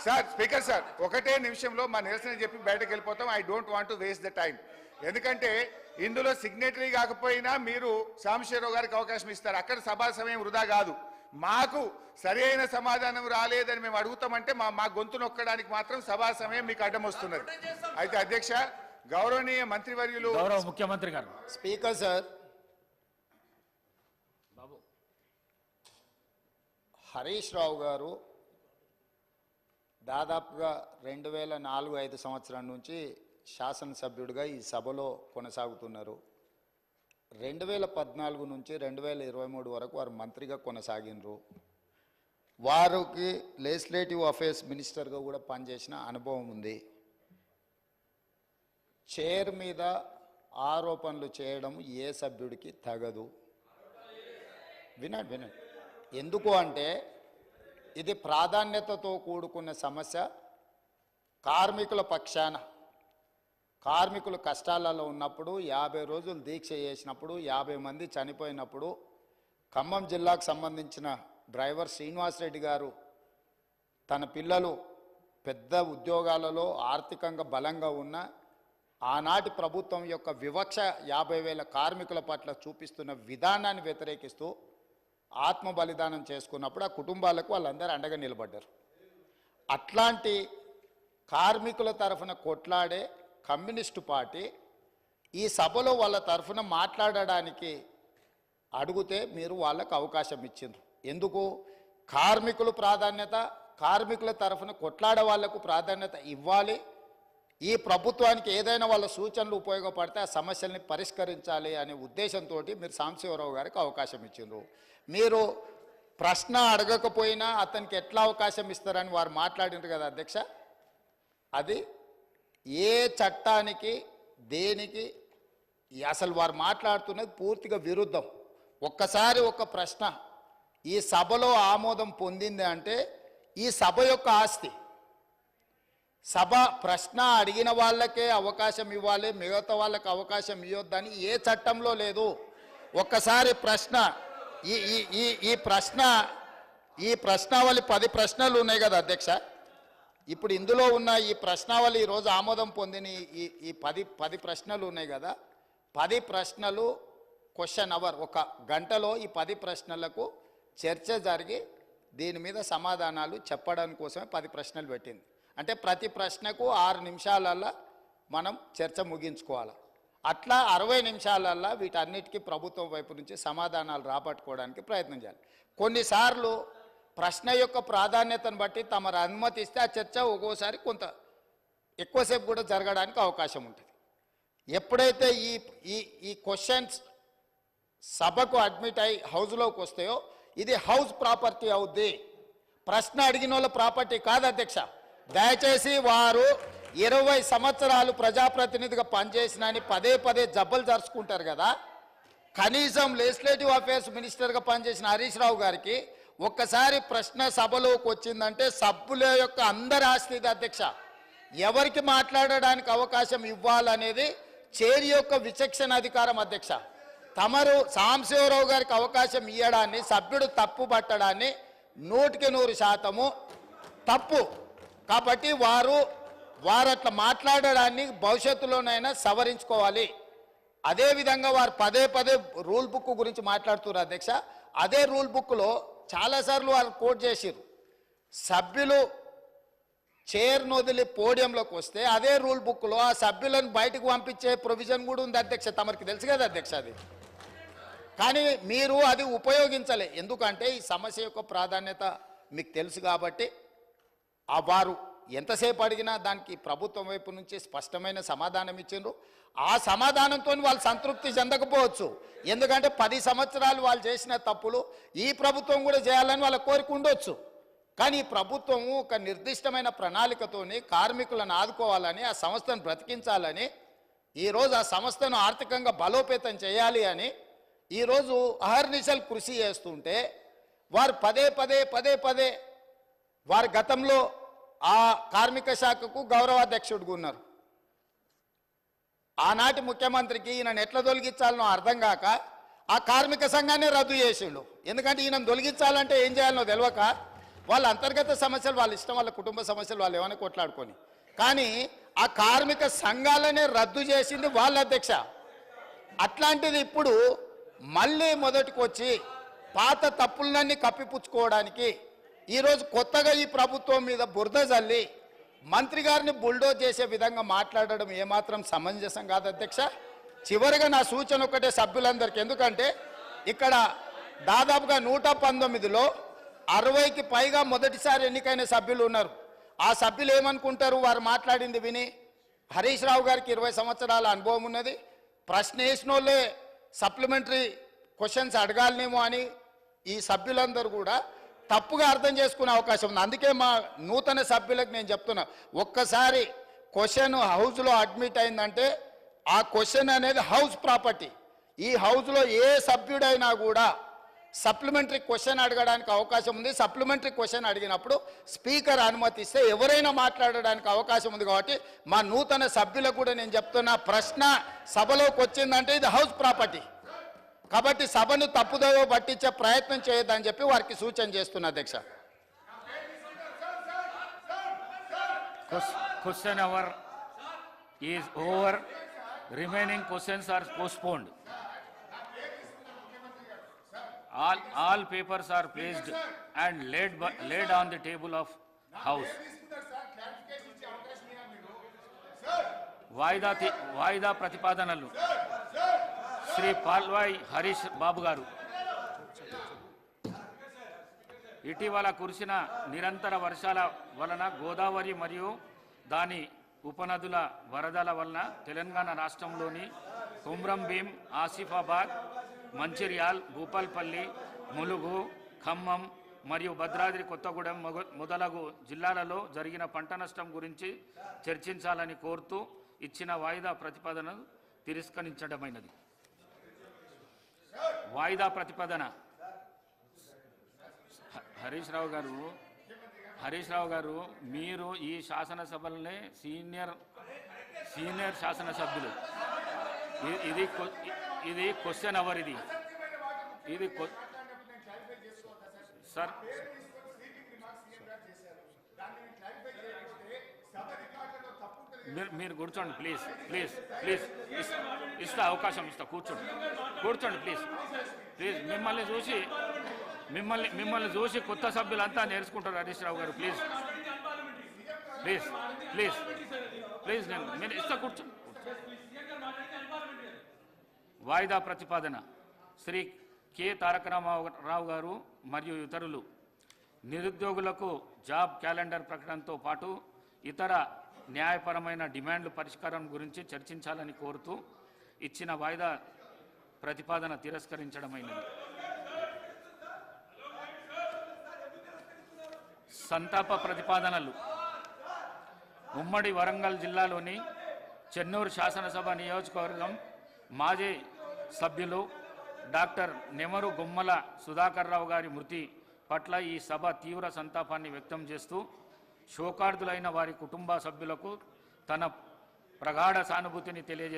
Sir speaker sir ఒకటే నిమిషంలో మా నిరసన చెప్పి బయటకు వెళ్ళిపోతాం. I don't want to waste the time. ఎందుకంటే ఇందులో సిగ్నేటరీ కాకపోయినా మీరు సాంబశివరావు గారికి అవకాశం ఇస్తారు. అక్కడ సభా సమయం వృధా కాదు. మాకు సరి అయిన సమాధానం రాలేదని మేము అడుగుతామంటే మా గొంతు నొక్కడానికి మాత్రం సభా సమయం మీకు అడ్డం వస్తున్నది. అయితే అధ్యక్ష, గౌరవనీయ మంత్రివర్యులు, గౌరవ ముఖ్యమంత్రి గారు. స్పీకర్ సార్, హరీష్ రావు గారు దాదాపుగా 2004-05 సంవత్సరం నుంచి శాసనసభ్యుడిగా ఈ సభలో కొనసాగుతున్నారు. 2014 నుంచి 2023 వరకు వారు మంత్రిగా కొనసాగినరు. వారికి లెజిస్లేటివ్ అఫేర్స్ మినిస్టర్గా కూడా పనిచేసిన అనుభవం ఉంది. చైర్ మీద ఆరోపణలు చేయడం ఏ సభ్యుడికి తగదు. వినండి. ఎందుకు అంటే ఇది ప్రాధాన్యతతో కూడుకున్న సమస్య. కార్మికుల పక్షాన కార్మికులు కష్టాలలో ఉన్నప్పుడు 50 రోజులు దీక్ష చేసినప్పుడు 50 మంది చనిపోయినప్పుడు ఖమ్మం జిల్లాకు సంబంధించిన డ్రైవర్ శ్రీనివాసరెడ్డి గారు తన పిల్లలు పెద్ద ఉద్యోగాలలో ఆర్థికంగా బలంగా ఉన్న ఆనాటి ప్రభుత్వం యొక్క వివక్ష 50,000 కార్మికుల పట్ల చూపిస్తున్న విధానాన్ని వ్యతిరేకిస్తూ ఆత్మ బలిదానం చేసుకున్నప్పుడు ఆ కుటుంబాలకు వాళ్ళందరూ అండగా నిలబడ్డారు. అట్లాంటి కార్మికుల తరఫున కొట్లాడే కమ్యూనిస్టు పార్టీ ఈ సభలో వాళ్ళ తరఫున మాట్లాడడానికి అడిగితే మీరు వాళ్ళకు అవకాశం ఇచ్చిండ్రు. ఎందుకు? కార్మికులు ప్రాధాన్యత, కార్మికుల తరఫున కొట్లాడే వాళ్లకు ప్రాధాన్యత ఇవ్వాలి. ఈ ప్రభుత్వానికి ఏదైనా వాళ్ళ సూచనలు ఉపయోగపడితే ఆ సమస్యల్ని పరిష్కరించాలి అనే ఉద్దేశంతో మీరు సాంబశివరావు గారికి అవకాశం ఇచ్చిండ్రు. మీరు ప్రశ్న అడగకపోయినా అతనికి ఎట్లా అవకాశం ఇస్తారని వారు మాట్లాడినారు కదా అధ్యక్ష. అది ఏ చట్టానికి దేనికి అసలు వారు మాట్లాడుతున్నది పూర్తిగా విరుద్ధం. ఒక్కసారి ఒక ప్రశ్న ఈ సభలో ఆమోదం పొందింది అంటే ఈ సభ యొక్క ఆస్తి. సభ ప్రశ్న అడిగిన వాళ్ళకే అవకాశం ఇవ్వాలి, మిగతా వాళ్ళకి అవకాశం ఇవ్వద్దని ఏ చట్టంలో లేదు. ఒక్కసారి ప్రశ్న ఈ ప్రశ్నావళి 10 ప్రశ్నలు ఉన్నాయి కదా అధ్యక్ష. ఇప్పుడు ఇందులో ఉన్న ఈ ప్రశ్నావళి ఈరోజు ఆమోదం పొందిన ఈ 10 ప్రశ్నలు ఉన్నాయి కదా. 10 ప్రశ్నలు క్వశ్చన్ అవర్, 1 గంటలో ఈ 10 ప్రశ్నలకు చర్చ జరిగి దీని మీద సమాధానాలు చెప్పడానికి కోసమే 10 ప్రశ్నలు పెట్టింది. అంటే ప్రతి ప్రశ్నకు 6 నిమిషాలల్లో మనం చర్చ ముగించుకోవాలి. అట్లా 60 నిమిషాలల్లో వీటన్నిటికీ ప్రభుత్వం వైపు నుంచి సమాధానాలు రాబట్టుకోవడానికి ప్రయత్నం చేయాలి. కొన్నిసార్లు ప్రశ్న యొక్క ప్రాధాన్యతను బట్టి తమరు అనుమతిస్తే ఆ చర్చ ఒక్కోసారి కొంత ఎక్కువసేపు కూడా జరగడానికి అవకాశం ఉంటుంది. ఎప్పుడైతే ఈ క్వశ్చన్స్ సభకు అడ్మిట్ అయి హౌస్లోకి వస్తాయో ఇది హౌస్ ప్రాపర్టీ అవుద్ది, ప్రశ్న అడిగిన వాళ్ళ ప్రాపర్టీ కాదు అధ్యక్ష. దయచేసి వారు 20 సంవత్సరాలు ప్రజాప్రతినిధిగా పనిచేసినని పదే జబ్బలు జరుచుకుంటారు కదా. కనీసం లెజిస్లేటివ్ అఫేర్స్ మినిస్టర్గా పనిచేసిన హరీష్ రావు గారికి ఒక్కసారి ప్రశ్న సభలోకి వచ్చిందంటే సభ్యుల యొక్క అందరి ఆస్తి ఇది అధ్యక్ష. ఎవరికి మాట్లాడడానికి అవకాశం ఇవ్వాలనేది చైర్ యొక్క విచక్షణ అధికారం అధ్యక్ష. తమరు సాంబశివరావు గారికి అవకాశం ఇవ్వడాన్ని సభ్యుడు తప్పు పట్టడాన్ని 100% తప్పు. కాబట్టి వారు అట్లా మాట్లాడడాన్ని భవిష్యత్తులోనైనా సవరించుకోవాలి. అదేవిధంగా వారు పదే రూల్ బుక్ గురించి మాట్లాడుతున్నారు అధ్యక్ష. అదే రూల్ బుక్లో చాలాసార్లు వారు కోట్ చేసిరు. సభ్యులు చైర్ను వదిలి పోడియంలోకి వస్తే అదే రూల్ బుక్లో ఆ సభ్యులను బయటకు పంపించే ప్రొవిజన్ కూడా ఉంది అధ్యక్ష. తమరికి తెలుసు కదా అధ్యక్ష అది. కానీ మీరు అది ఉపయోగించలే. ఎందుకంటే ఈ సమస్య యొక్క ప్రాధాన్యత మీకు తెలుసు కాబట్టి వారు ఎంతసేపు అడిగినా దానికి ప్రభుత్వం వైపు నుంచి స్పష్టమైన సమాధానం ఇచ్చిండ్రు. ఆ సమాధానంతో వాళ్ళు సంతృప్తి చెందకపోవచ్చు. ఎందుకంటే 10 సంవత్సరాలు వాళ్ళు చేసిన తప్పులు ఈ ప్రభుత్వం కూడా చేయాలని వాళ్ళ కోరిక ఉండొచ్చు. కానీ ఈ ప్రభుత్వం ఒక నిర్దిష్టమైన ప్రణాళికతోని కార్మికులను ఆదుకోవాలని, ఆ సంస్థను బ్రతికించాలని, ఈరోజు ఆ సంస్థను ఆర్థికంగా బలోపేతం చేయాలి అని ఈరోజు అహర్నిశలు కృషి చేస్తుంటే వారు పదే వారు గతంలో ఆ కార్మిక శాఖకు గౌరవాధ్యక్షుడిగా ఉన్నారు. ఆనాటి ముఖ్యమంత్రికి ఈయనను ఎట్లా తొలగించాలనో అర్థం కాక ఆ కార్మిక సంఘాన్ని రద్దు చేసిండు. ఎందుకంటే ఈయనను తొలగించాలంటే ఏం చేయాలనో తెలియక వాళ్ళ అంతర్గత సమస్యలు వాళ్ళ ఇష్టం, వాళ్ళ కుటుంబ సమస్యలు వాళ్ళు ఏమైనా కొట్లాడుకొని, కానీ ఆ కార్మిక సంఘాలనే రద్దు చేసింది వాళ్ళ అధ్యక్ష. అట్లాంటిది ఇప్పుడు మళ్ళీ మొదటికి వచ్చి పాత తప్పులన్నీ కప్పిపుచ్చుకోవడానికి ఈరోజు కొత్తగా ఈ ప్రభుత్వం మీద బురద జల్లి మంత్రి గారిని బుల్డోజ్ చేసే విధంగా మాట్లాడడం ఏమాత్రం సమంజసం కాదు అధ్యక్ష. చివరిగా నా సూచన ఒకటే సభ్యులందరికీ, ఎందుకంటే ఇక్కడ దాదాపుగా 119లో 60కి పైగా మొదటిసారి ఎన్నికైన సభ్యులు ఉన్నారు. ఆ సభ్యులు ఏమనుకుంటారు వారు మాట్లాడింది విని? హరీష్ రావు గారికి 20 సంవత్సరాల అనుభవం ఉన్నది, ప్రశ్న వేసిన వాళ్ళే సప్లిమెంటరీ క్వశ్చన్స్ అడగాలనేమో అని ఈ సభ్యులందరూ కూడా తప్పుగా అర్థం చేసుకునే అవకాశం ఉంది. అందుకే మా నూతన సభ్యులకు నేను చెప్తున్నా, ఒక్కసారి క్వశ్చన్ హౌస్లో అడ్మిట్ అయిందంటే ఆ క్వశ్చన్ అనేది హౌస్ ప్రాపర్టీ. ఈ హౌస్లో ఏ సభ్యుడైనా కూడా సప్లిమెంటరీ క్వశ్చన్ అడగడానికి అవకాశం ఉంది. సప్లిమెంటరీ క్వశ్చన్ అడిగినప్పుడు స్పీకర్ అనుమతిస్తే ఎవరైనా మాట్లాడడానికి అవకాశం ఉంది. కాబట్టి మా నూతన సభ్యులకు కూడా నేను చెప్తున్నా, ప్రశ్న సభలోకి వచ్చిందంటే ఇది హౌస్ ప్రాపర్టీ, కాబట్టి సభను తప్పుదోవ పట్టించే ప్రయత్నం చేయొద్దని చెప్పి వారికి సూచన చేస్తున్నా అధ్యక్ష. Question hour is over. Remaining questions are postponed. All papers are placed and laid on the table of House. వాయిదా ప్రతిపాదనలు శ్రీ పాల్వాయి హరీష్ బాబు గారు. ఇటీవల కురిసిన నిరంతర వర్షాల వలన గోదావరి మరియు దాని ఉపనదుల వరదల వలన తెలంగాణ రాష్ట్రంలోని కుమ్రం భీం, ఆసిఫాబాద్, మంచిర్యాల్, భూపాల్పల్లి, ములుగు, ఖమ్మం మరియు భద్రాద్రి కొత్తగూడెం మొదలగు జిల్లాలలో జరిగిన పంట నష్టం గురించి చర్చించాలని కోరుతూ ఇచ్చిన వాయిదా ప్రతిపాదనను తిరస్కరించడమైనది. వాయిదా ప్రతిపాదన హరీష్ రావు గారు మీరు ఈ శాసనసభలనే సీనియర్ శాసనసభ్యులు. ఇది క్వశ్చన్ అవర్. ఇది సార్ మీరు కూర్చోండి ప్లీజ్ ఇస్తా అవకాశం ఇస్తా, కూర్చోండి ప్లీజ్. మిమ్మల్ని చూసి కొత్త సభ్యులంతా నేర్చుకుంటారు హరీష్ రావు గారు. ప్లీజ్ నేను ఇస్తా, కూర్చోండి. వాయిదా ప్రతిపాదన శ్రీ కె తారక రామారావు గారు మరియు ఇతరులు నిరుద్యోగులకు జాబ్ క్యాలెండర్ ప్రకటనతో పాటు ఇతర న్యాయపరమైన డిమాండ్ల పరిష్కారం గురించి చర్చించాలని కోరుతూ ఇచ్చిన వాయిదా ప్రతిపాదన తిరస్కరించడమైనది. సంతాప ప్రతిపాదనలు. ఉమ్మడి వరంగల్ జిల్లాలోని చెన్నూరు శాసనసభ నియోజకవర్గం మాజీ సభ్యులు డాక్టర్ నెమరు గుమ్మల సుధాకర్ రావు గారి మృతి పట్ల ఈ సభ తీవ్ర సంతాపాన్ని వ్యక్తం చేస్తూ శోకార్దులైన వారి కుటుంబ సభ్యులకు తన ప్రగాఢ సానుభూతిని తెలియజేస్తుంది.